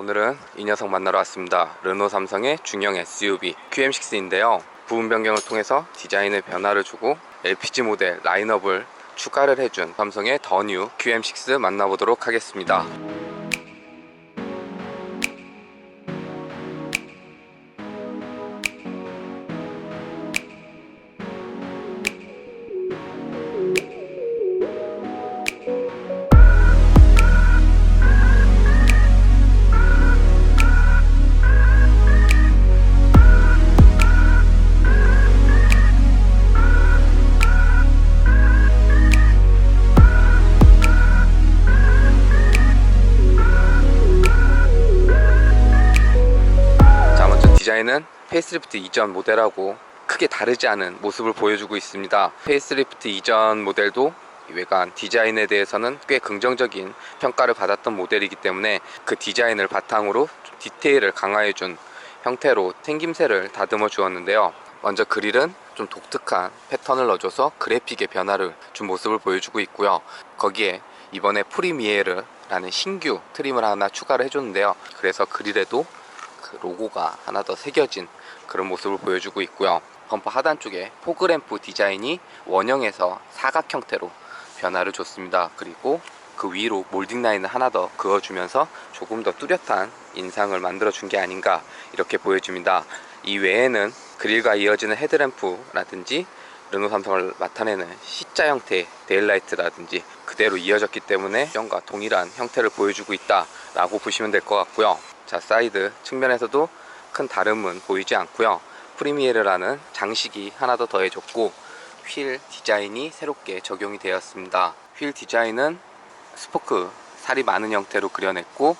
오늘은 이 녀석 만나러 왔습니다. 르노 삼성의 중형 SUV QM6인데요 부분 변경을 통해서 디자인에 변화를 주고 LPG 모델 라인업을 추가를 해준 삼성의 더 뉴 QM6 만나보도록 하겠습니다. 디자인은 페이스리프트 이전 모델하고 크게 다르지 않은 모습을 보여주고 있습니다. 페이스리프트 이전 모델도 외관 디자인에 대해서는 꽤 긍정적인 평가를 받았던 모델이기 때문에 그 디자인을 바탕으로 디테일을 강화해준 형태로 생김새를 다듬어 주었는데요. 먼저 그릴은 좀 독특한 패턴을 넣어줘서 그래픽의 변화를 준 모습을 보여주고 있고요. 거기에 이번에 프리미에르라는 신규 트림을 하나 추가를 해줬는데요. 그래서 그릴에도 그 로고가 하나 더 새겨진 그런 모습을 보여주고 있고요. 범퍼 하단 쪽에 포그램프 디자인이 원형에서 사각 형태로 변화를 줬습니다. 그리고 그 위로 몰딩 라인을 하나 더 그어주면서 조금 더 뚜렷한 인상을 만들어 준 게 아닌가 이렇게 보여집니다. 이 외에는 그릴과 이어지는 헤드램프라든지 르노 삼성을 나타내는 C자 형태의 데일라이트라든지 그대로 이어졌기 때문에 이전과 동일한 형태를 보여주고 있다 라고 보시면 될 것 같고요. 자, 사이드 측면에서도 큰 다름은 보이지 않고요. 프리미에르라는 장식이 하나 더 더해졌고 휠 디자인이 새롭게 적용이 되었습니다. 휠 디자인은 스포크 살이 많은 형태로 그려냈고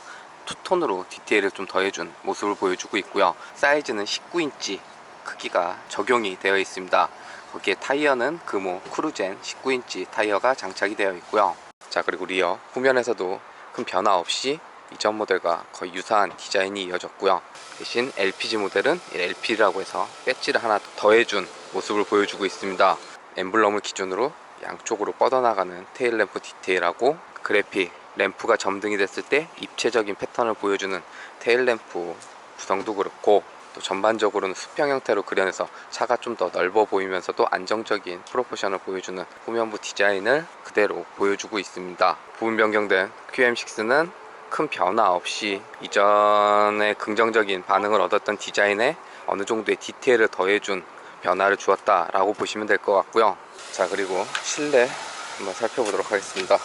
투톤으로 디테일을 좀 더해준 모습을 보여주고 있고요. 사이즈는 19인치 크기가 적용이 되어 있습니다. 거기에 타이어는 금호 크루젠 19인치 타이어가 장착이 되어 있고요. 자, 그리고 리어 후면에서도 큰 변화 없이 이전 모델과 거의 유사한 디자인이 이어졌고요. 대신 LPG 모델은 LP라고 해서 배지를 하나 더해준 모습을 보여주고 있습니다. 엠블럼을 기준으로 양쪽으로 뻗어나가는 테일램프 디테일하고 그래픽 램프가 점등이 됐을 때 입체적인 패턴을 보여주는 테일램프 구성도 그렇고 또 전반적으로는 수평 형태로 그려내서 차가 좀 더 넓어 보이면서도 안정적인 프로포션을 보여주는 후면부 디자인을 그대로 보여주고 있습니다. 부분 변경된 QM6는 큰 변화 없이 이전에 긍정적인 반응을 얻었던 디자인에 어느 정도의 디테일을 더해준 변화를 주었다 라고 보시면 될 것 같고요. 자, 그리고 실내 한번 살펴보도록 하겠습니다.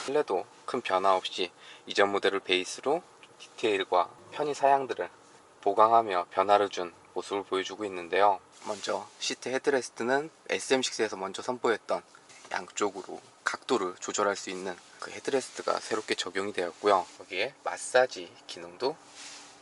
실내도 큰 변화 없이 이전 모델을 베이스로 디테일과 편의 사양들을 보강하며 변화를 준 모습을 보여주고 있는데요. 먼저 시트 헤드레스트는 SM6에서 먼저 선보였던 양쪽으로 각도를 조절할 수 있는 그 헤드레스트가 새롭게 적용이 되었고요. 거기에 마사지 기능도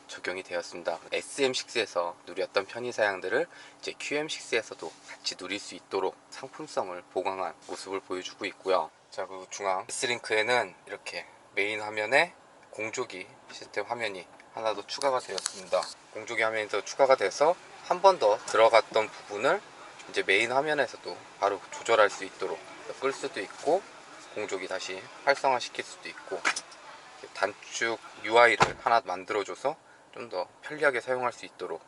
적용이 되었습니다. SM6에서 누렸던 편의사양들을 이제 QM6에서도 같이 누릴 수 있도록 상품성을 보강한 모습을 보여주고 있고요. 자, 그리고 중앙 S링크에는 이렇게 메인 화면에 공조기 시스템 화면이 하나 더 추가가 되었습니다. 공조기 화면이 더 추가가 돼서 한 번 더 들어갔던 부분을 이제 메인 화면에서도 바로 조절할 수 있도록 끌 수도 있고 공조기 다시 활성화 시킬 수도 있고 단축 UI를 하나 만들어줘서 좀 더 편리하게 사용할 수 있도록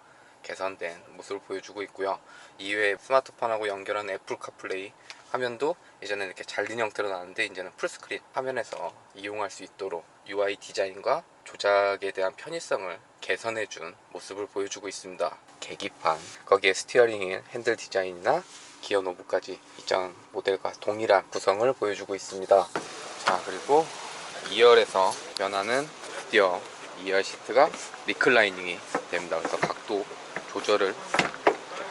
개선된 모습을 보여주고 있고요. 이외에 스마트폰하고 연결한 애플 카플레이 화면도 예전에는 이렇게 잘린 형태로 나왔는데 이제는 풀스크린 화면에서 이용할 수 있도록 UI 디자인과 조작에 대한 편의성을 개선해준 모습을 보여주고 있습니다. 계기판, 거기에 스티어링 핸들 디자인이나 기어 노브까지 이전 모델과 동일한 구성을 보여주고 있습니다. 자, 그리고 2열에서 변화는 드디어 2열 시트가 리클라이닝이 됩니다. 그래서 각도 조절을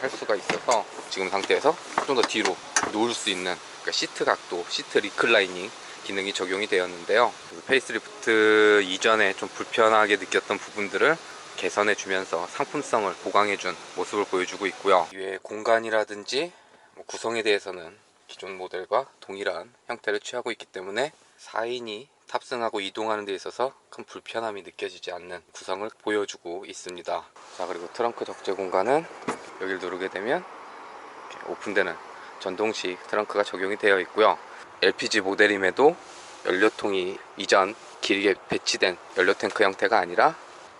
할 수가 있어서 지금 상태에서 좀 더 뒤로 누울 수 있는 그러니까 시트 각도, 시트 리클라이닝 기능이 적용이 되었는데요. 페이스리프트 이전에 좀 불편하게 느꼈던 부분들을 개선해 주면서 상품성을 보강해 준 모습을 보여주고 있고요. 이외에 공간이라든지 구성에 대해서는 기존 모델과 동일한 형태를 취하고 있기 때문에 4인이 탑승하고 이동하는 데 있어서 큰 불편함이 느껴지지 않는 구성을 보여주고 있습니다. 자, 그리고 트렁크 적재 공간은 여기를 누르게 되면 이렇게 오픈되는 전동식 트렁크가 적용이 되어 있고요. LPG 모델임에도 연료통이 이전 길게 배치된 연료 탱크 형태가 아니라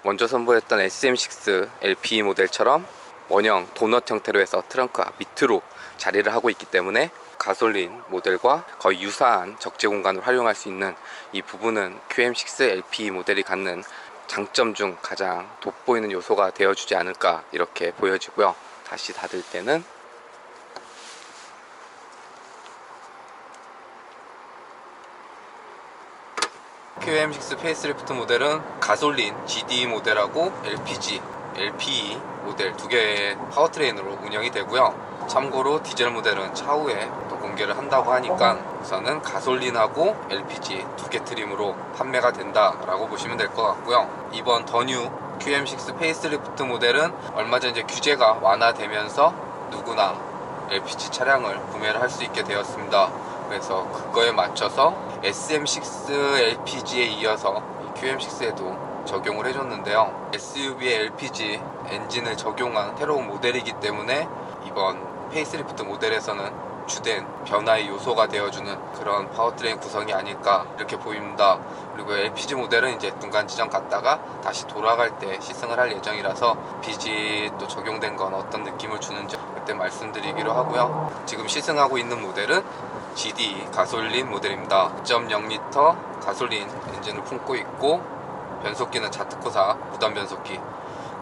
먼저 선보였던 SM6 LPE 모델처럼 원형 도넛 형태로 해서 트렁크가 밑으로 자리를 하고 있기 때문에 가솔린 모델과 거의 유사한 적재 공간을 활용할 수 있는 이 부분은 QM6 LPE 모델이 갖는 장점 중 가장 돋보이는 요소가 되어주지 않을까 이렇게 보여지고요. 다시 닫을 때는 QM6 페이스리프트 모델은 가솔린 GD 모델하고 LPG, LPE 모델 두 개의 파워트레인으로 운영이 되고요. 참고로 디젤 모델은 차후에 또 공개를 한다고 하니까 우선은 가솔린하고 LPG 두 개 트림으로 판매가 된다라고 보시면 될 것 같고요. 이번 더 뉴 QM6 페이스리프트 모델은 얼마 전 이제 규제가 완화되면서 누구나 LPG 차량을 구매를 할 수 있게 되었습니다. 그래서 그거에 맞춰서 SM6 LPG에 이어서 QM6에도 적용을 해줬는데요. SUV의 LPG 엔진을 적용한 새로운 모델이기 때문에 이번 페이스리프트 모델에서는 주된 변화의 요소가 되어주는 그런 파워트레인 구성이 아닐까 이렇게 보입니다. 그리고 LPG 모델은 이제 중간 지점 갔다가 다시 돌아갈 때 시승을 할 예정이라서 BG 또 적용된 건 어떤 느낌을 주는지 그때 말씀드리기로 하고요. 지금 시승하고 있는 모델은 GD 가솔린 모델입니다. 2.0L 가솔린 엔진을 품고 있고 변속기는 자트코사 무단 변속기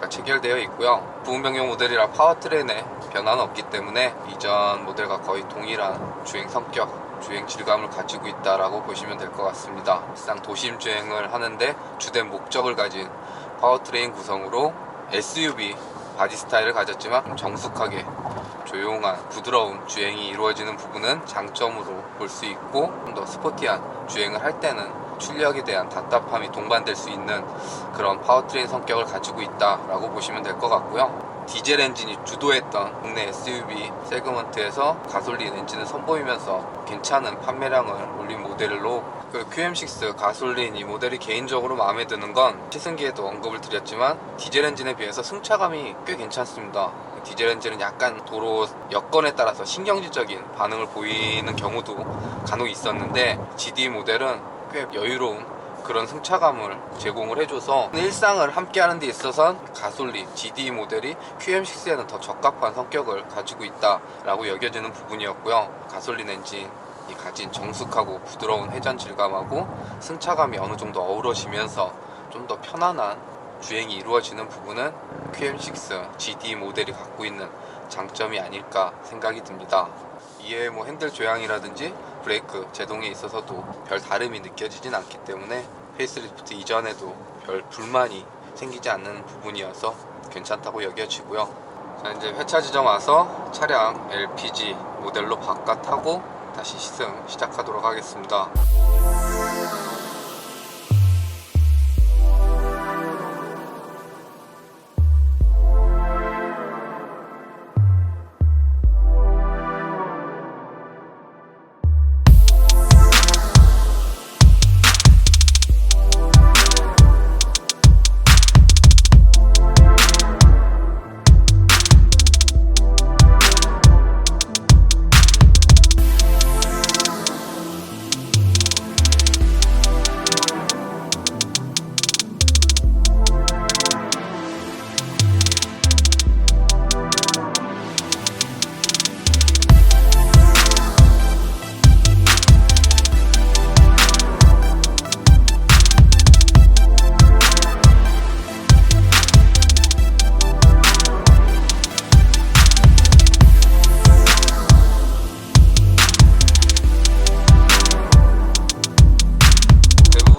체결되어 있고요. 부분변경 모델이라 파워트레인에 변화는 없기 때문에 이전 모델과 거의 동일한 주행 성격, 주행 질감을 가지고 있다라고 보시면 될 것 같습니다. 일상 도심 주행을 하는데 주된 목적을 가진 파워트레인 구성으로 SUV 바디 스타일을 가졌지만 정숙하게 조용한 부드러운 주행이 이루어지는 부분은 장점으로 볼 수 있고 좀 더 스포티한 주행을 할 때는 출력에 대한 답답함이 동반될 수 있는 그런 파워트레인 성격을 가지고 있다라고 보시면 될 것 같고요. 디젤 엔진이 주도했던 국내 SUV 세그먼트에서 가솔린 엔진을 선보이면서 괜찮은 판매량을 올린 모델로 그 QM6 가솔린 이 모델이 개인적으로 마음에 드는 건 시승기에도 언급을 드렸지만 디젤 엔진에 비해서 승차감이 꽤 괜찮습니다. 디젤 엔진은 약간 도로 여건에 따라서 신경질적인 반응을 보이는 경우도 간혹 있었는데 GD 모델은 꽤 여유로운 그런 승차감을 제공을 해줘서 일상을 함께하는 데 있어선 가솔린 GD 모델이 QM6에는 더 적합한 성격을 가지고 있다라고 여겨지는 부분이었고요. 가솔린 엔진이 가진 정숙하고 부드러운 회전 질감하고 승차감이 어느 정도 어우러지면서 좀 더 편안한 주행이 이루어지는 부분은 QM6 GD 모델이 갖고 있는 장점이 아닐까 생각이 듭니다. 이에 뭐 핸들 조향이라든지 브레이크 제동에 있어서도 별 다름이 느껴지진 않기 때문에 페이스리프트 이전에도 별 불만이 생기지 않는 부분이어서 괜찮다고 여겨지고요. 자, 이제 회차 지점 와서 차량 LPG 모델로 바꿔 타고 다시 시승 시작하도록 하겠습니다.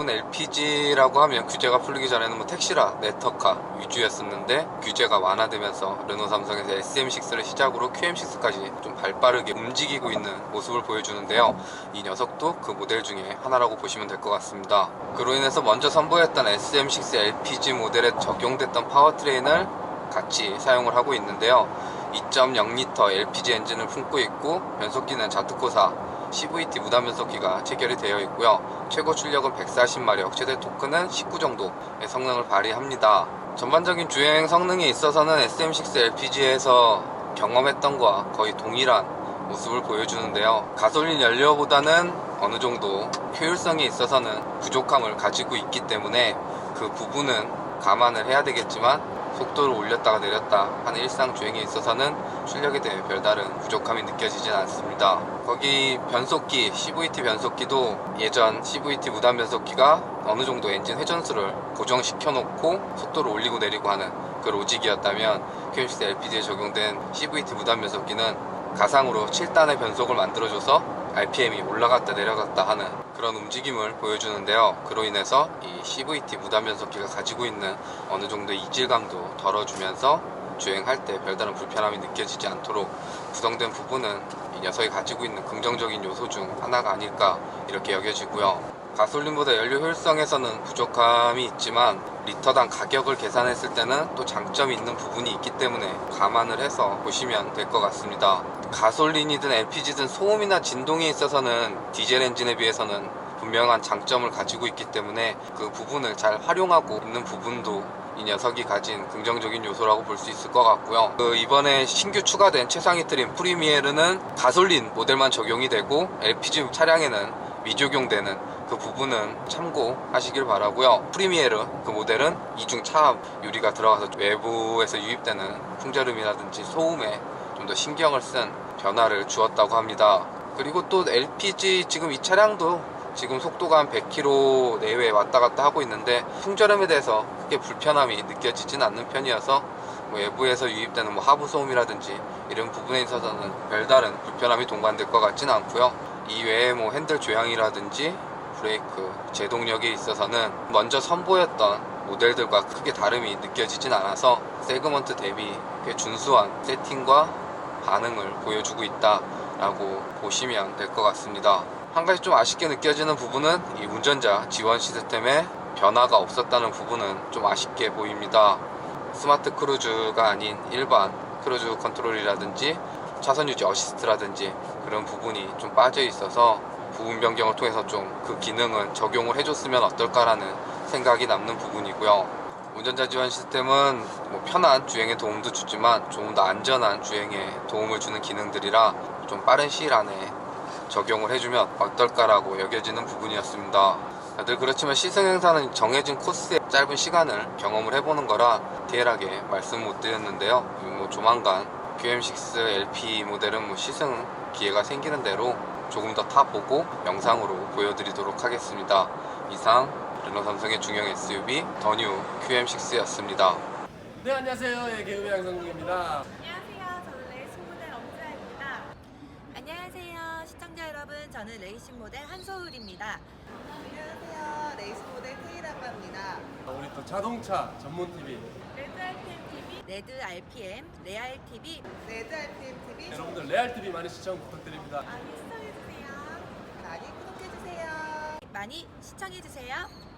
LPG라고 하면 규제가 풀리기 전에는 뭐 택시라 레터카 위주였었는데 규제가 완화되면서 르노 삼성에서 SM6를 시작으로 QM6까지 좀 발빠르게 움직이고 있는 모습을 보여주는데요. 이 녀석도 그 모델 중에 하나라고 보시면 될 것 같습니다. 그로 인해서 먼저 선보였던 SM6 LPG 모델에 적용됐던 파워트레인을 같이 사용을 하고 있는데요. 2.0L LPG 엔진을 품고 있고 변속기는 자트코사 CVT 무단 변속기가 체결이 되어 있고요. 최고 출력은 140마력, 최대 토크는 19 정도의 성능을 발휘합니다. 전반적인 주행 성능에 있어서는 SM6 LPG에서 경험했던 것과 거의 동일한 모습을 보여주는데요. 가솔린 연료보다는 어느 정도 효율성에 있어서는 부족함을 가지고 있기 때문에 그 부분은 감안을 해야 되겠지만, 속도를 올렸다가 내렸다 하는 일상 주행에 있어서는 출력에 대해 별다른 부족함이 느껴지진 않습니다. 거기 변속기, CVT 변속기도 예전 CVT 무단 변속기가 어느 정도 엔진 회전수를 고정시켜 놓고 속도를 올리고 내리고 하는 그 로직이었다면, QM6 LPG에 적용된 CVT 무단 변속기는 가상으로 7단의 변속을 만들어줘서 RPM이 올라갔다 내려갔다 하는 그런 움직임을 보여주는데요. 그로 인해서 이 CVT 무단 변속기가 가지고 있는 어느 정도의 이질감도 덜어주면서 주행할 때 별다른 불편함이 느껴지지 않도록 구성된 부분은 이 녀석이 가지고 있는 긍정적인 요소 중 하나가 아닐까 이렇게 여겨지고요. 가솔린보다 연료 효율성에서는 부족함이 있지만 리터당 가격을 계산했을 때는 또 장점이 있는 부분이 있기 때문에 감안을 해서 보시면 될 것 같습니다. 가솔린이든 LPG든 소음이나 진동에 있어서는 디젤 엔진에 비해서는 분명한 장점을 가지고 있기 때문에 그 부분을 잘 활용하고 있는 부분도 이 녀석이 가진 긍정적인 요소라고 볼 수 있을 것 같고요. 이번에 신규 추가된 최상위 트림 프리미에르는 가솔린 모델만 적용이 되고 LPG 차량에는 미적용되는 그 부분은 참고하시길 바라고요. 프리미에르 그 모델은 이중 차압 유리가 들어가서 외부에서 유입되는 풍절음이라든지 소음에 좀 더 신경을 쓴 변화를 주었다고 합니다. 그리고 또 LPG 지금 이 차량도 지금 속도가 한 100km 내외 왔다 갔다 하고 있는데 풍절음에 대해서 크게 불편함이 느껴지진 않는 편이어서 외부에서 유입되는 하부 소음이라든지 이런 부분에 있어서는 별다른 불편함이 동반될 것 같지는 않고요. 이외에 핸들 조향이라든지 브레이크, 제동력에 있어서는 먼저 선보였던 모델들과 크게 다름이 느껴지진 않아서 세그먼트 대비 꽤 준수한 세팅과 반응을 보여주고 있다라고 보시면 될 것 같습니다. 한 가지 좀 아쉽게 느껴지는 부분은 이 운전자 지원 시스템에 변화가 없었다는 부분은 좀 아쉽게 보입니다. 스마트 크루즈가 아닌 일반 크루즈 컨트롤이라든지 차선 유지 어시스트라든지 그런 부분이 좀 빠져 있어서 부분 변경을 통해서 좀 그 기능은 적용을 해줬으면 어떨까라는 생각이 남는 부분이고요. 운전자 지원 시스템은 편한 주행에 도움도 주지만 좀 더 안전한 주행에 도움을 주는 기능들이라 좀 빠른 시일 안에 적용을 해주면 어떨까라고 여겨지는 부분이었습니다. 늘 그렇지만 시승 행사는 정해진 코스의 짧은 시간을 경험을 해보는 거라 디테일하게 말씀 못 드렸는데요. 조만간 QM6 LP 모델은 시승 기회가 생기는 대로 조금 더 타보고 영상으로 보여드리도록 하겠습니다. 이상 르노 삼성의 중형 SUV 더뉴 QM6였습니다. 네, 안녕하세요. 개그맨 양성국입니다. 안녕하세요. 저는 레이싱 모델 엄지아입니다. 안녕하세요. 시청자 여러분, 저는 레이싱 모델 한소울입니다. 안녕하세요. 레이싱 모델 테이라고 합니다. 우리 또 자동차 전문 TV 레드 RPM TV, 레드 RPM, 레알 TV 레드 RPM TV 여러분들 레알 TV 많이 시청 부탁드립니다. 많이 시청해주세요. 많이 구독해주세요. 많이 시청해주세요.